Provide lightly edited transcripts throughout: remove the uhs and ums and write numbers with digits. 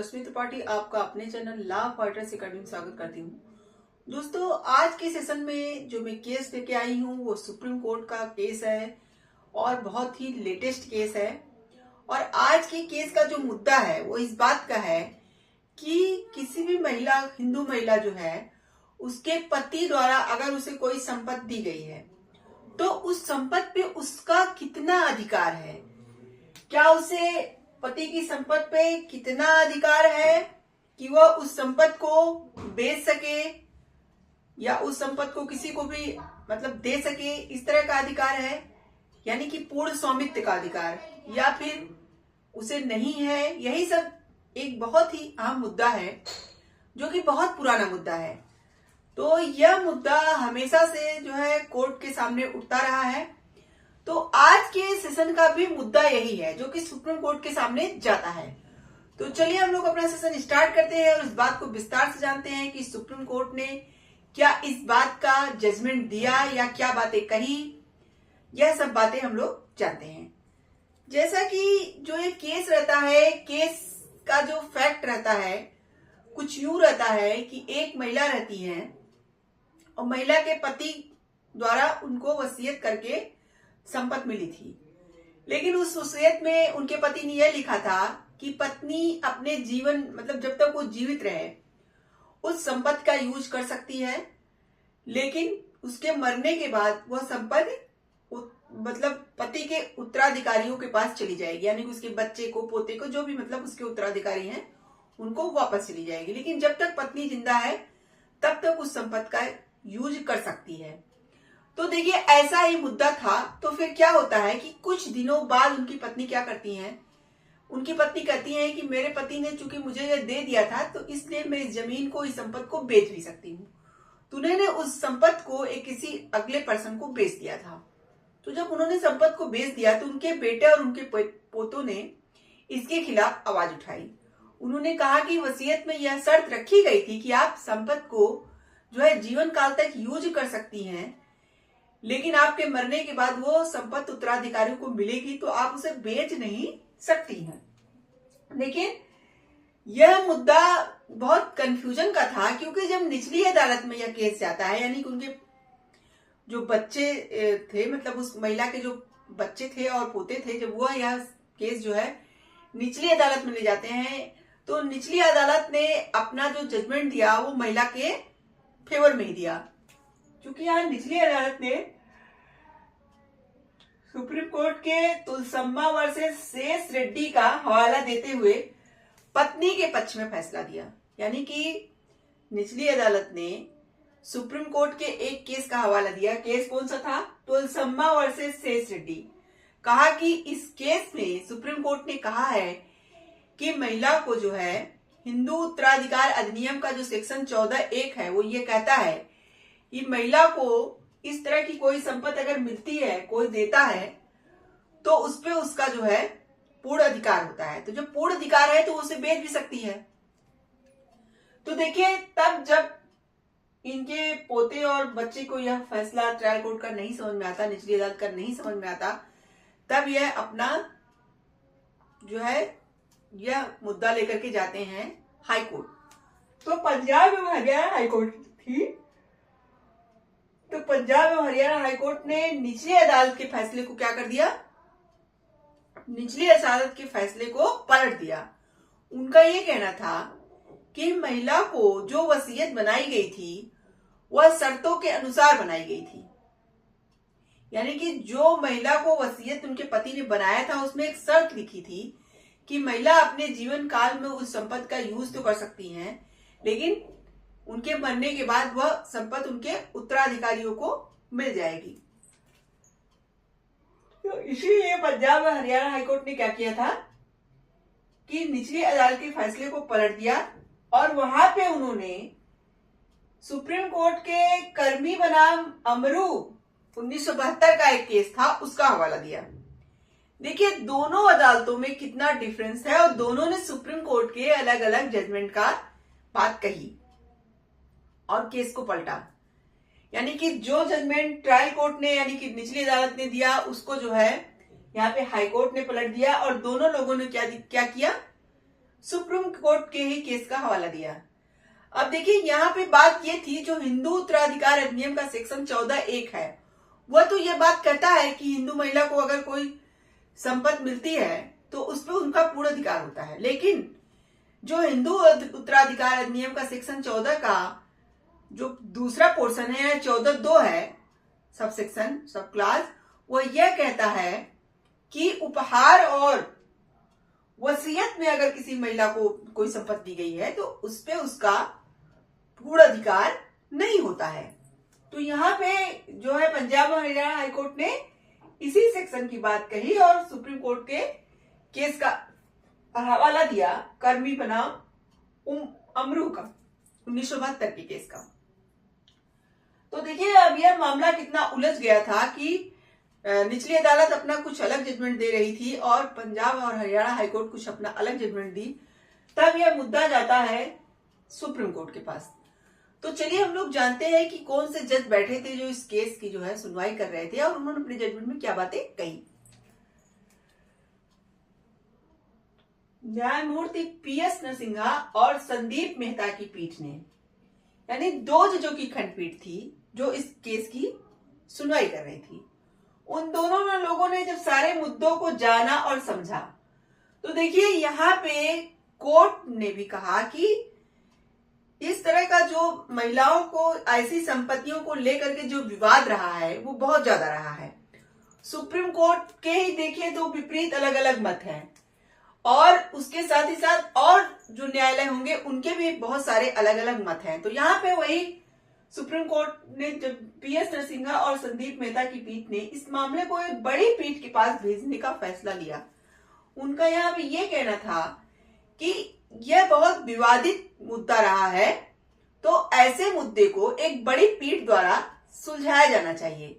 रश्मि त्रिपाठी आपका अपने channel law fighters academy में स्वागत करती हूँ। दोस्तों, आज के सेशन में जो मैं केस लेके आई हूँ वो सुप्रीम कोर्ट का केस है और बहुत ही लेटेस्ट केस है। और आज के केस का जो मुद्दा है वो इस बात का है कि किसी भी महिला, हिंदू महिला जो है, उसके पति द्वारा अगर उसे कोई संपत्ति दी गई है तो उस संपत्ति पे उसका कितना अधिकार है, क्या उसे पति की संपत्ति पे कितना अधिकार है कि वह उस संपत्ति को बेच सके या उस संपत्ति को किसी को भी दे सके, इस तरह का अधिकार है, यानी कि पूर्ण स्वामित्व का अधिकार, या फिर उसे नहीं है। यही सब एक बहुत ही अहम मुद्दा है जो कि बहुत पुराना मुद्दा है। तो यह मुद्दा हमेशा से जो है कोर्ट के सामने उठता रहा है। तो आज के सेशन का भी मुद्दा यही है जो कि सुप्रीम कोर्ट के सामने जाता है। तो चलिए हम लोग अपना सेशन स्टार्ट करते हैं और इस बात को विस्तार से जानते हैं कि सुप्रीम कोर्ट ने क्या इस बात का जजमेंट दिया या क्या बातें कही। यह सब बातें हम लोग जानते हैं। जैसा कि जो ये केस रहता है, केस का जो फैक्ट रहता है कुछ यूं रहता है कि एक महिला रहती है और महिला के पति द्वारा उनको वसीयत करके संपत्ति मिली थी, लेकिन उस वसीयत में उनके पति ने यह लिखा था कि पत्नी अपने जीवन जब तक वो जीवित रहे उस संपत्ति का यूज कर सकती है, लेकिन उसके मरने के बाद वह संपत्ति पति के उत्तराधिकारियों के पास चली जाएगी, यानी कि उसके बच्चे को, पोते को, जो भी उसके उत्तराधिकारी हैं उनको वापस चली जाएगी। लेकिन जब तक पत्नी जिंदा है तब तक उस संपत्ति का यूज कर सकती है। तो देखिए, ऐसा ही मुद्दा था। तो फिर क्या होता है कि कुछ दिनों बाद उनकी पत्नी क्या करती हैं, उनकी पत्नी कहती है कि मेरे पति ने चूंकि मुझे यह दे दिया था तो इसलिए मैं इस जमीन को, इस संपत्ति को बेच भी सकती हूँ। तो उन्होंने उस संपत्ति को एक किसी अगले पर्सन को बेच दिया था। तो जब उन्होंने संपत्ति को बेच दिया तो उनके बेटे और उनके पोतों ने इसके खिलाफ आवाज उठाई। उन्होंने कहा कि वसीयत में यह शर्त रखी गई थी कि आप संपत्ति को जो है जीवन काल तक यूज कर सकती हैं, लेकिन आपके मरने के बाद वो संपत्ति उत्तराधिकारियों को मिलेगी तो आप उसे बेच नहीं सकती हैं। लेकिन यह मुद्दा बहुत कंफ्यूजन का था, क्योंकि जब निचली अदालत में यह केस जाता है, यानी कि उनके जो बच्चे थे, उस महिला के जो बच्चे थे और पोते थे, जब वह यह केस जो है निचली अदालत में ले जाते हैं तो निचली अदालत ने अपना जो जजमेंट दिया वो महिला के फेवर में ही दिया। क्योंकि यहाँ निचली अदालत ने सुप्रीम कोर्ट के तुलसम्मा वर्सेस शेष रेड्डी का हवाला देते हुए पत्नी के पक्ष में फैसला दिया। यानी कि निचली अदालत ने सुप्रीम कोर्ट के एक केस का हवाला दिया। केस कौन सा था? तुलसम्मा वर्सेस शेष रेड्डी। कहा कि इस केस में सुप्रीम कोर्ट ने कहा है कि महिला को जो है हिंदू उत्तराधिकार अधिनियम का जो सेक्शन 14(1) है वो ये कहता है कि महिला को इस तरह की कोई संपत्ति अगर मिलती है, कोई देता है, तो उस पे उसका जो है पूर्ण अधिकार होता है। तो जब पूर्ण अधिकार है तो उसे बेच भी सकती है। तो देखिए, तब जब इनके पोते और बच्चे को यह फैसला ट्रायल कोर्ट का नहीं समझ में आता, निचली अदालत का नहीं समझ में आता, तब यह अपना जो है यह मुद्दा लेकर के जाते हैं हाई कोर्ट। तो पंजाब एवं हरियाणा हाई कोर्ट थी। तो पंजाब एवं हरियाणा हाई कोर्ट ने निचली अदालत के फैसले को क्या कर दिया? निचली अदालत के फैसले को पलट दिया। उनका ये कहना था कि महिला को जो वसीयत बनाई गई थी वह शर्तों के अनुसार बनाई गई थी। यानी कि जो महिला को वसीयत उनके पति ने बनाया था उसमें एक शर्त लिखी थी कि महिला अपने जीवन काल में उस संपत्ति का यूज तो कर सकती हैं, लेकिन उनके मरने के बाद वह संपत्ति उनके उत्तराधिकारियों को मिल जाएगी। तो इसीलिए पंजाब और हरियाणा हाईकोर्ट ने क्या किया था कि निचली अदालत के फैसले को पलट दिया और वहां पे उन्होंने सुप्रीम कोर्ट के कर्मी बनाम अमरू 1972 का एक केस था, उसका हवाला दिया। देखिए, दोनों अदालतों में कितना डिफरेंस है और दोनों ने सुप्रीम कोर्ट के अलग अलग जजमेंट का बात कही और केस को पलटा। यानी कि जो जजमेंट ट्रायल कोर्ट ने, यानी कि निचली अदालत ने दिया, उसको जो है यहाँ पे हाई कोर्ट ने पलट दिया और दोनों लोगों ने क्या किया? सुप्रीम कोर्ट के ही केस का हवाला दिया। अब देखिए यहाँ पे बात ये थी, जो हिंदू उत्तराधिकार अधिनियम का सेक्शन 14(1) है, वह तो ये बात कहता है कि हिंदू महिला को अगर कोई संपत्ति मिलती है तो उस पर उनका पूर्ण अधिकार होता है। लेकिन जो हिंदू उत्तराधिकार अधिनियम का सेक्शन 14 का जो दूसरा पोर्शन है, 14(2) है, सब सेक्शन सब क्लास, वह यह कहता है कि उपहार और वसीयत में अगर किसी महिला को कोई संपत्ति दी गई है तो उस पे उसका पूर्ण अधिकार नहीं होता है। तो यहाँ पे जो है पंजाब और हरियाणा हाईकोर्ट ने इसी सेक्शन की बात कही और सुप्रीम कोर्ट के केस का हवाला दिया, कर्मी बनाम अमरू का 1972 के केस का। तो देखिए अब यह मामला कितना उलझ गया था कि निचली अदालत अपना कुछ अलग जजमेंट दे रही थी और पंजाब और हरियाणा हाईकोर्ट कुछ अपना अलग जजमेंट दी। तब यह मुद्दा जाता है सुप्रीम कोर्ट के पास। तो चलिए हम लोग जानते हैं कि कौन से जज बैठे थे जो इस केस की जो है सुनवाई कर रहे थे और उन्होंने अपने जजमेंट में क्या बातें कही। न्यायमूर्ति पीएस नरसिम्हा और संदीप मेहता की पीठ ने, यानी 2 जजों की खंडपीठ थी जो इस केस की सुनवाई कर रही थी। उन दोनों लोगों ने जब सारे मुद्दों को जाना और समझा तो देखिए यहाँ पे कोर्ट ने भी कहा कि इस तरह का जो महिलाओं को ऐसी संपत्तियों को लेकर के जो विवाद रहा है वो बहुत ज्यादा रहा है। सुप्रीम कोर्ट के ही देखिए तो विपरीत अलग अलग मत हैं और उसके साथ ही साथ और जो न्यायालय होंगे उनके भी बहुत सारे अलग अलग मत हैं। तो यहाँ पे वही सुप्रीम कोर्ट ने जब पीएस नरसिम्हा और संदीप मेहता की पीठ ने इस मामले को एक बड़ी पीठ के पास भेजने का फैसला लिया। उनका यहाँ पे ये कहना था कि यह बहुत विवादित मुद्दा रहा है तो ऐसे मुद्दे को एक बड़ी पीठ द्वारा सुलझाया जाना चाहिए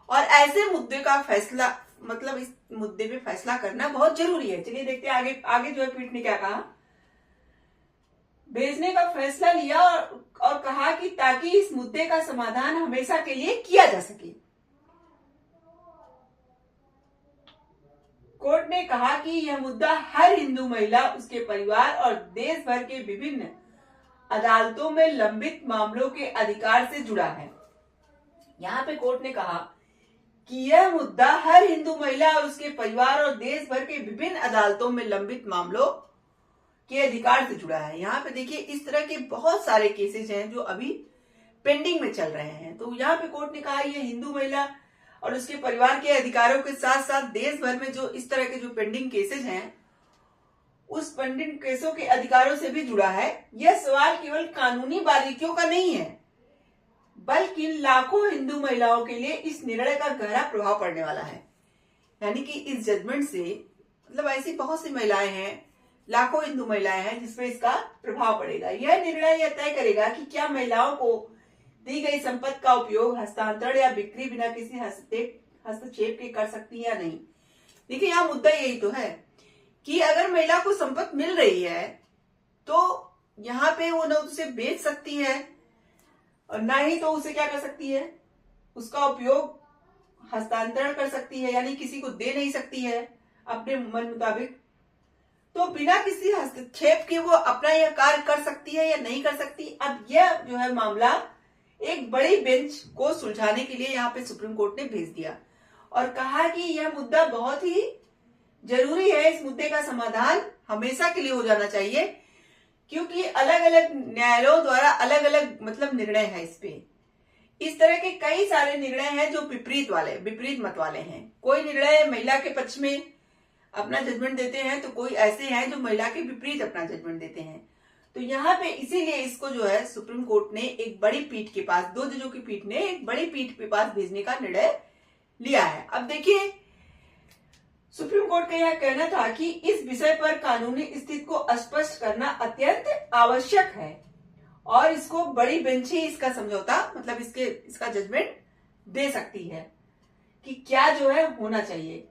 और ऐसे मुद्दे का फैसला, मतलब इस मुद्दे पे फैसला करना बहुत जरूरी है। चलिए देखते हैं आगे जो है पीठ ने क्या कहा। भेजने का फैसला लिया और कहा कि ताकि इस मुद्दे का समाधान हमेशा के लिए किया जा सके। कोर्ट ने कहा कि यह मुद्दा हर हिंदू महिला, उसके परिवार और देश भर के विभिन्न अदालतों में लंबित मामलों के अधिकार से जुड़ा है। यहाँ पे कोर्ट ने कहा कि यह मुद्दा हर हिंदू महिला और उसके परिवार और देश भर के विभिन्न अदालतों में लंबित मामलों के अधिकार से जुड़ा है। यहाँ पे देखिए इस तरह के बहुत सारे केसेस हैं जो अभी पेंडिंग में चल रहे हैं। तो यहाँ पे कोर्ट ने कहा यह हिंदू महिला और उसके परिवार के अधिकारों के साथ साथ देश भर में जो इस तरह के जो पेंडिंग केसेस हैं उस पेंडिंग केसों के अधिकारों से भी जुड़ा है। यह सवाल केवल कानूनी बारीकियों का नहीं है बल्कि लाखों हिंदू महिलाओं के लिए इस निर्णय का गहरा प्रभाव पड़ने वाला है। यानी कि इस जजमेंट से मतलब ऐसी बहुत सी महिलाएं हैं, लाखों हिंदू महिलाएं हैं जिसपे इसका प्रभाव पड़ेगा। यह निर्णय यह तय करेगा कि क्या महिलाओं को दी गई संपत्ति का उपयोग हस्तांतरण या बिक्री बिना किसी हस्तक्षेप के कर सकती है या नहीं। देखिए यहाँ मुद्दा यही तो है कि अगर महिला को संपत्ति मिल रही है तो यहाँ पे वो न उसे बेच सकती है और ना ही तो उसे क्या कर सकती है, उसका उपयोग हस्तांतरण कर सकती है, यानी किसी को दे नहीं सकती है अपने मन मुताबिक। तो बिना किसी हस्तक्षेप के वो अपना यह कार्य कर सकती है या नहीं कर सकती। अब यह जो है मामला एक बड़ी बेंच को सुलझाने के लिए यहाँ पे सुप्रीम कोर्ट ने भेज दिया और कहा कि यह मुद्दा बहुत ही जरूरी है, इस मुद्दे का समाधान हमेशा के लिए हो जाना चाहिए क्योंकि अलग अलग न्यायालयों द्वारा अलग अलग मतलब निर्णय है इस पे। इस तरह के कई सारे निर्णय हैं जो विपरीत मत वाले हैं। कोई निर्णय महिला के पक्ष में अपना जजमेंट देते हैं तो कोई ऐसे हैं जो महिला के विपरीत अपना जजमेंट देते हैं। तो यहाँ पे इसीलिए इसको जो है सुप्रीम कोर्ट ने एक बड़ी पीठ के पास, 2 जजों की पीठ ने एक बड़ी पीठ के पास भेजने का निर्णय लिया है। अब देखिए सुप्रीम कोर्ट का यह कहना था कि इस विषय पर कानूनी स्थिति को स्पष्ट करना अत्यंत आवश्यक है और इसको बड़ी बेंच ही इसका समझौता मतलब इसका जजमेंट दे सकती है कि क्या जो है होना चाहिए,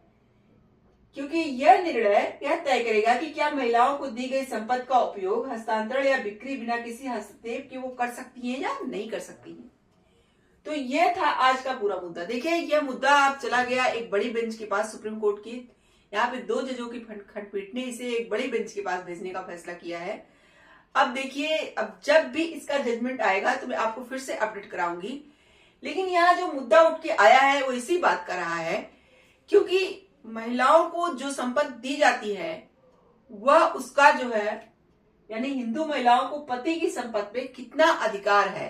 क्योंकि यह निर्णय यह तय करेगा कि क्या महिलाओं को दी गई संपत्ति का उपयोग हस्तांतरण या बिक्री बिना किसी हस्तक्षेप के वो कर सकती हैं या नहीं कर सकती हैं। तो यह था आज का पूरा मुद्दा। देखिए यह मुद्दा अब चला गया एक बड़ी बेंच के पास सुप्रीम कोर्ट की, यहाँ पे 2 जजों की खंडपीठ ने इसे एक बड़ी बेंच के पास भेजने का फैसला किया है। अब देखिए, अब जब भी इसका जजमेंट आएगा तो मैं आपको फिर से अपडेट कराऊंगी। लेकिन यहाँ जो मुद्दा उठ के आया है वो इसी बात का रहा है, क्योंकि महिलाओं को जो संपत्ति दी जाती है वह उसका जो है, यानी हिंदू महिलाओं को पति की संपत्ति पे कितना अधिकार है,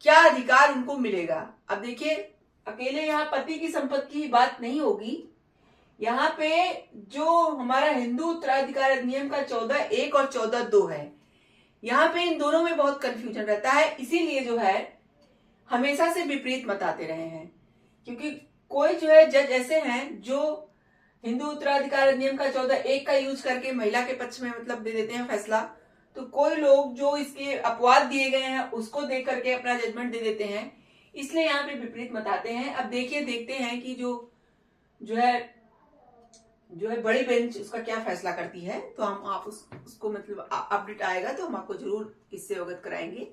क्या अधिकार उनको मिलेगा। अब देखिए, अकेले यहाँ पति की संपत्ति की बात नहीं होगी। यहाँ पे जो हमारा हिंदू उत्तराधिकार अधिनियम का 14(1) और 14(2) है, यहाँ पे इन दोनों में बहुत कंफ्यूजन रहता है। इसीलिए जो है हमेशा से विपरीत मत आते रहे हैं, क्योंकि कोई जो है जज ऐसे हैं जो हिंदू उत्तराधिकार अधिनियम का 14(1) का यूज करके महिला के पक्ष में मतलब दे देते हैं फैसला, तो कोई लोग जो इसके अपवाद दिए गए हैं उसको देख करके अपना जजमेंट दे देते हैं। इसलिए यहाँ पे विपरीत मत आते हैं। अब देखिए, देखते हैं कि जो है बड़ी बेंच उसका क्या फैसला करती है। तो हम आप उसको मतलब अपडेट आएगा तो हम आपको जरूर इससे अवगत कराएंगे।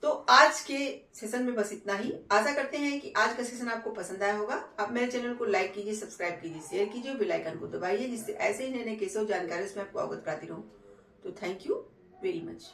तो आज के सेशन में बस इतना ही। आशा करते हैं कि आज का सेशन आपको पसंद आया होगा। आप मेरे चैनल को लाइक कीजिए, सब्सक्राइब कीजिए, शेयर कीजिए, बेल आइकन को दबाइए, जिससे ऐसे ही नए नए केस और जानकारी उसमें आपको अवगत कराती रहूं। तो थैंक यू वेरी मच।